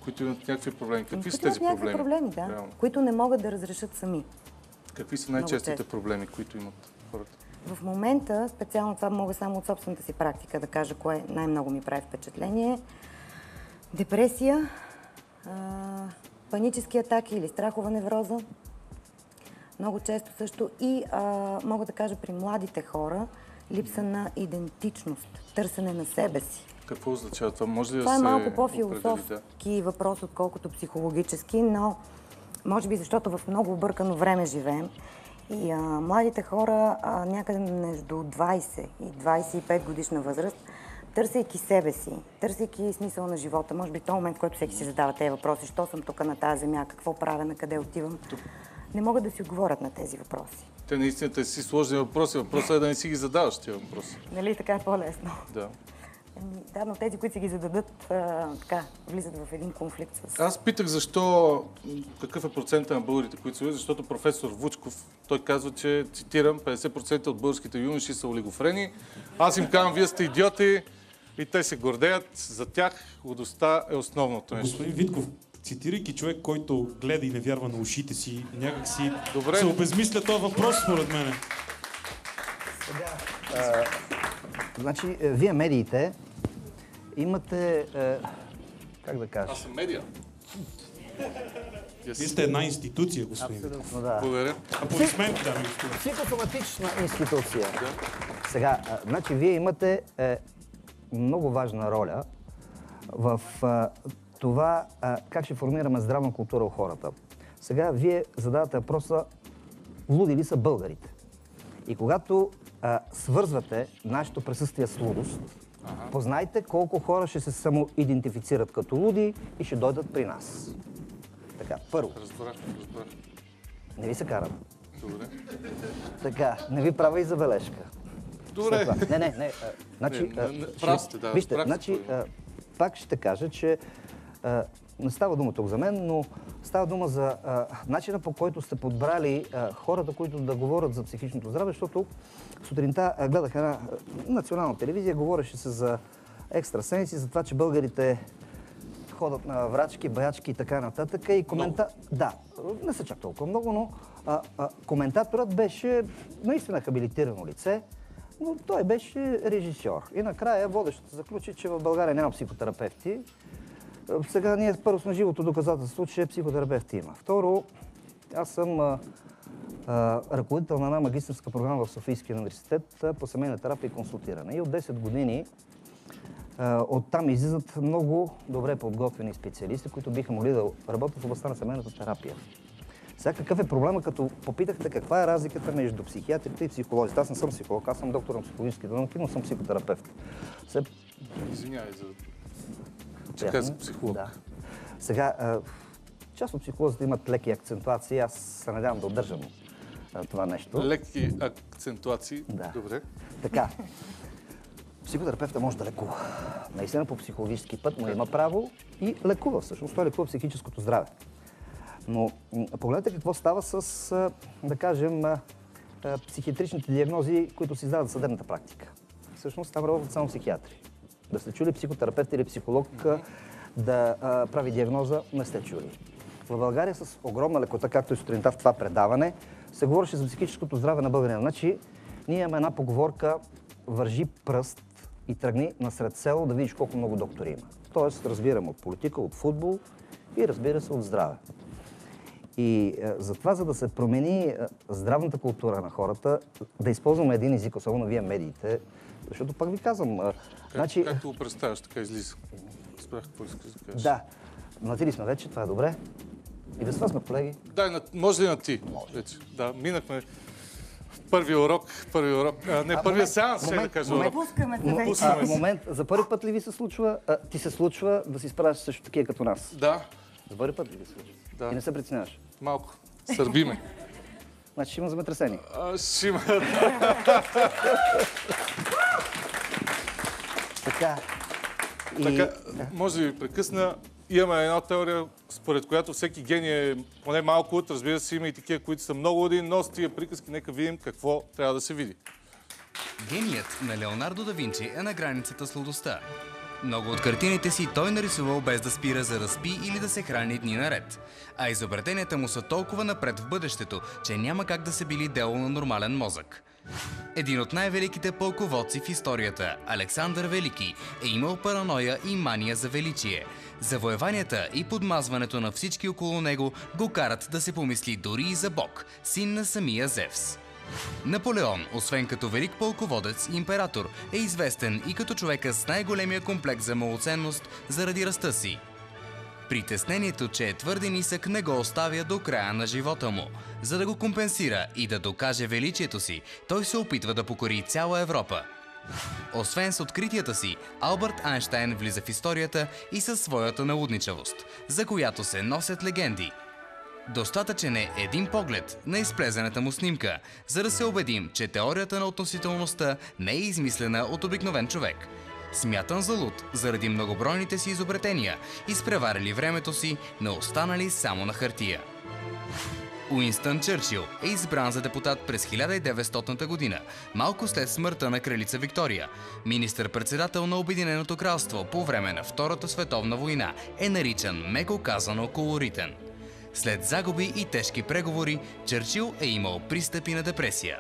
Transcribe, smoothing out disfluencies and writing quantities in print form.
които имат някакви проблеми. Какви са Които тези имат някакви проблеми? да, Реално. които не могат да разрешат сами. Какви са най-честите проблеми, които имат хората? В момента, специално това мога само от собствената си практика да кажа, кое най-много ми прави впечатление. Депресия, панически атаки или страхова невроза. Много често също и мога да кажа при младите хора липса на идентичност, търсене на себе си. Какво означава това? Може ли да това се е малко определи, по-философски въпрос, отколкото психологически, но може би защото в много объркано време живеем. И младите хора някъде между 20 и 25 годишна възраст, търсейки себе си, търсейки смисъл на живота, може би в този момент, в който всеки си задава тези въпроси, що съм тук на тази земя, какво правя, на къде отивам, не могат да си отговорят на тези въпроси. Те наистина си сложни въпроси. Въпросът е да не си ги задаваш тия въпроси. Нали, така е по-лесно. Да. Да, но тези, които си ги зададат, така, влизат в един конфликт с... Аз питах защо, какъв е процента на българите, които са, защото професор Вучков, той казва, че, цитирам, 50% от българските юноши са олигофрени. Аз им казвам, вие сте идиоти и те се гордеят. За тях лудостта е основното нещо. Господин Витков, цитирайки човек, който гледа и не вярва на ушите си, някак си Добре. се обезмисля този въпрос, според мен. Значи, вие медиите имате, как да кажа? Аз съм медиа. Вие сте една институция, господин Витков. Абсолютно, да. Благодаря. Аплодисменти, дами и господа. Психосоматична институция. Сега, значи, вие имате много важна роля в това как ще формираме здравна култура у хората. Сега, вие задавате въпроса, луди ли са българите? И когато свързвате нашето присъствие с лудост, познайте колко хора ще се самоидентифицират като луди и ще дойдат при нас. Така, първо. Разбрах. Не ви се карам. Добре. Така, не ви правя и забележка. Добре. Не. Значи, прав сте, да. вижте, прав сте, значи, пак ще кажа, че не става дума тук за мен, но става дума за начина, по който сте подбрали хората, които да говорят за психичното здраве, защото сутринта гледах една национална телевизия, говореше се за екстрасенси, за това, че българите ходят на врачки, баячки и така нататък. И да, не са чак толкова много, но коментаторът беше наистина хабилитирано лице, но той беше режисьор. И накрая водещата заключи, че в България няма психотерапевти. Сега ние първо сме живото доказателство, че психотерапевти има. Второ, аз съм ръководител на една магистърска програма в Софийския университет по семейна терапия и консултиране. И от 10 години оттам излизат много добре подготвени специалисти, които биха могли да работят в областта на семейната терапия. Сега какъв е проблема, като попитахте каква е разликата между психиатрите и психолозите? Аз не съм психолог, аз съм доктор на психологически науки, но съм психотерапевт. Извинявай за... Че казах психолог. Да. Сега, част от психолозите имат леки акцентуации, аз се надявам да удържам това нещо. Леки акцентуации? Да. Добре. Така. Психотерапевта може да лекува. Наистина по психологически път, но има право и лекува всъщност. Той лекува психическото здраве. Но погледнете какво става с, да кажем, психиатричните диагнози, които се издават за съдебната практика. Всъщност там работят само психиатри. Да сте чули психотерапевт или психолог да прави диагноза, не сте чули. В България с огромна лекота, както и сутринта в това предаване, се говореше за психическото здраве на българина. Значи, ние имаме една поговорка: вържи пръст и тръгни насред село да видиш колко много доктори има. Тоест, разбирам от политика, от футбол и разбира се от здраве. И затова, за да се промени здравната култура на хората, да използваме един език, особено вие медиите, защото пак ви казвам... Както го представяш, така излиза. Разбрах какво искаш да кажеш. Да. На ти ли сме вече, това е добре. И без това сме колеги. Да, може ли на ти? Може. Вече. Да, минахме първия урок, първия сеанс, ще да кажа урок. Момент, за първи път ли ви се случва, ти се случва да си справяш също такива като нас? Да. За първи път ли ви се случва? Да. И не се притесняваш? Малко. Сърбиме. Значи ще има земетресение. Ще има. Така. Може да ви прекъсна. Имаме една теория, според която всеки гений е поне малко луд. Разбира се, има и такива, които са много луди, но с тия приказки нека видим какво трябва да се види. Геният на Леонардо да Винчи е на границата с лудостта. Много от картините си той нарисувал без да спира, за да спи или да се храни дни наред. А изобретенията му са толкова напред в бъдещето, че няма как да са били дело на нормален мозък. Един от най-великите пълководци в историята, Александър Велики, е имал параноя и мания за величие. Завоеванията и подмазването на всички около него го карат да се помисли дори и за Бог, син на самия Зевс. Наполеон, освен като велик пълководец и император, е известен и като човека с най-големия комплекс за малоценност заради ръста си. Притеснението, че е твърде нисък, не го оставя до края на живота му. За да го компенсира и да докаже величието си, той се опитва да покори цяла Европа. Освен с откритията си, Албърт Айнщайн влиза в историята и със своята налудничавост, за която се носят легенди. Достатъчен е един поглед на изплезената му снимка, за да се убедим, че теорията на относителността не е измислена от обикновен човек. Смятан за луд заради многобройните си изобретения, изпреварили времето си, но останали само на хартия. Уинстън Чърчил е избран за депутат през 1900 година, малко след смъртта на кралица Виктория. Министър-председател на Обединеното кралство по време на Втората световна война, е наричан, меко казано, колоритен. След загуби и тежки преговори, Чърчил е имал пристъпи на депресия.